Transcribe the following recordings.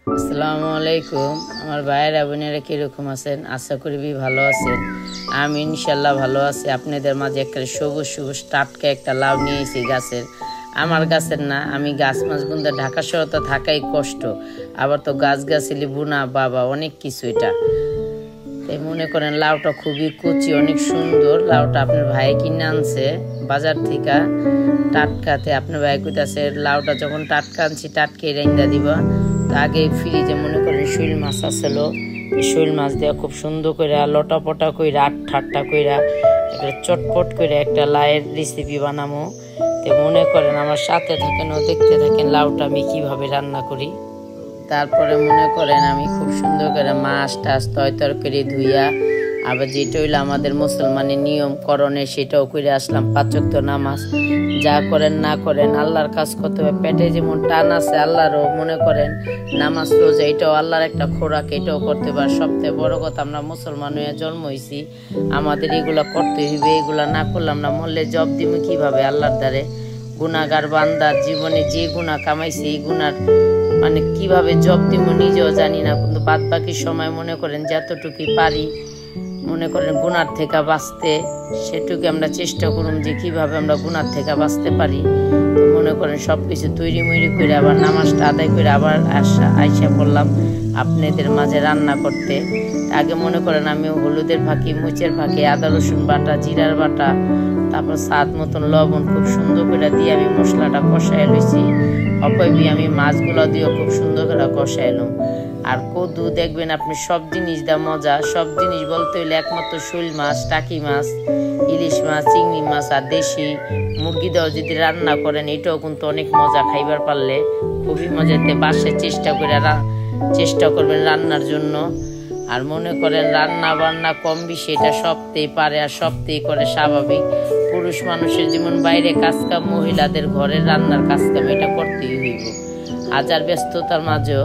আসসালামু আলাইকুম। আমার ভাইয়েরা বোনেরা কিরকম আছেন? আশা করি ভালো আছেন। আমি ইনশাল্লাহ ভালো আছি। আপনাদের মাঝে একটা সবুজ সবুজ টাটকা একটা লাউ নিয়ে এসেছি গাছের। আমার গাছের না, আমি গাছ মাছ বুনতে ঢাকা শহরে তো থাকাই কষ্ট, আবার তো গাছগাছালি বুনা বাবা অনেক কিছু। এটা তাই মনে করেন লাউটা খুবই কুচি, অনেক সুন্দর। লাউটা আপনার ভাই কিনে আনছে বাজার থেকে টাটকাতে। আপনার ভাই কইতাছে লাউটা যখন টাটকা আনছি টাটকে রাইন্দা দিবা। তা আগে ফ্রিজে মনে করেন শৈল মাছ আসছিল, শৈল মাছ দেওয়া খুব সুন্দর করে লটা পটা কইরা আট ঠাট্টা কইরা একটা চটপট করে একটা লাউয়ের রেসিপি বানামো। তো মনে করেন আমার সাথে থাকেন ও দেখতে থাকেন লাউটা আমি কিভাবে রান্না করি। তারপরে মনে করেন আমি খুব সুন্দর করে মাছ টাছ তরকারি ধুইয়া, আবার যেটা হইলো আমাদের মুসলমানের নিয়ম করণে সেটাও করে আসলাম। 5 ওয়াক্ত নামাজ যা করেন না করেন আল্লাহর কাজ করতে হবে। পেটে যেমন টান আছে আল্লাহরও মনে করেন নামাজ রোজা এটাও আল্লাহর একটা খোরাক, এটাও করতে পারে। সবথেকে বড় কথা আমরা মুসলমান হয়ে জন্ম হয়েছি, আমাদের এগুলা করতে হইবে। এগুলা না করলাম না মরলে জব দিব কিভাবে আল্লাহর দ্বারে? গুনাহগার বান্দার জীবনে যে গুনাহ কামাইছে এই গুনার মানে কিভাবে জব দিব নিজেও জানি না, কিন্তু বাদ বাকি সময় মনে করেন যতটুকুই পারি মনে করেন গুনার থেকে বাঁচতে, সেটুকু আমরা চেষ্টা করুন যে কিভাবে আমরা গুনার থেকে বাঁচতে পারি। মনে করেন সব কিছু তৈরি মৈরি করে আবার নামাজটা আদায় করে আবার আইসা পড়লাম আপনাদের মাঝে রান্না করতে। আগে মনে করেন আমি হলুদের ফাঁকি, মুচের ফাঁকি, আদা রসুন বাটা, জিরার বাটা, তারপর স্বাদ মতন লবণ খুব সুন্দর করে দিয়ে আমি মশলাটা কষাই লইছি। অপয়বি আমি মাছগুলো দিয়ে খুব সুন্দর করে কষাই এলাম। আর কদু দেখবেন আপনি সব জিনিস দা মজা। সব জিনিস বলতে হইলে একমাত্র শৈল মাছ, টাকি মাছ, ইলিশ মাছ, চিংড়ি মাছ আর দেশি মুরগি দেওয়া যদি রান্না করেন এটাও কিন্তু অনেক মজা, খাইবার পারলে খুবই মজাতে। বাসায় চেষ্টা করবেন রান্নার জন্য। আর মনে করেন রান্না বান্না কম বেশি এটা সবতেই পারে আর সবতেই করে, স্বাভাবিক। পুরুষ মানুষের যেমন বাইরে কাজকাম, মহিলাদের ঘরের রান্নার কাজকাম এটা করতেই হইব হাজার ব্যস্ততার মাঝেও।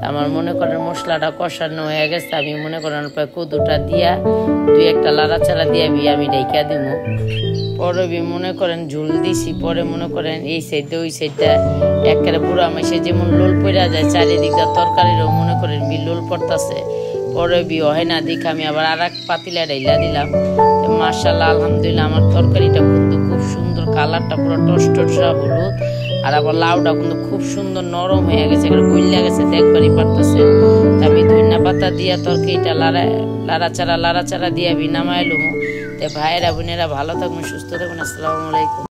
আমার মনে করেন মশলাটা কষানো হয়ে গেছে, আমি মনে করেন প্রায় কদুটা দিয়া 2-1টা লাড়াচাড়া দিয়ে আমি ঢেকা দিব। পরে মনে করেন ঝুল দিছি। পরে মনে করেন এই সাইডে ওই সাইডটা একেবারে বুড়া মাসে যেমন লোল পড়া যায় চারিদিকটা তরকারিরও মনে করেন লোল পড়তেছে। পরে হয় না দেখে আমি আবার আর এক পাতিলা ডাইলা দিলাম। মাশাআল্লাহ আলহামদুলিল্লাহ আমার তরকারিটা কিন্তু খুব সুন্দর, কালারটা পুরো টসটসা হলুদ। আর আবার লাউটা কিন্তু খুব সুন্দর নরম হয়ে গেছে, এগুলো গইলা গেছে দেখবারই পারতেছে। আমি ধনিয়া পাতা দিয়া তরকারিটা লাড়াচাড়া দিয়ে আমি নামাইলুম। তাই ভাইয়েরা বোনেরা ভালো থাকবেন, সুস্থ থাকবেন। আসসালামু আলাইকুম।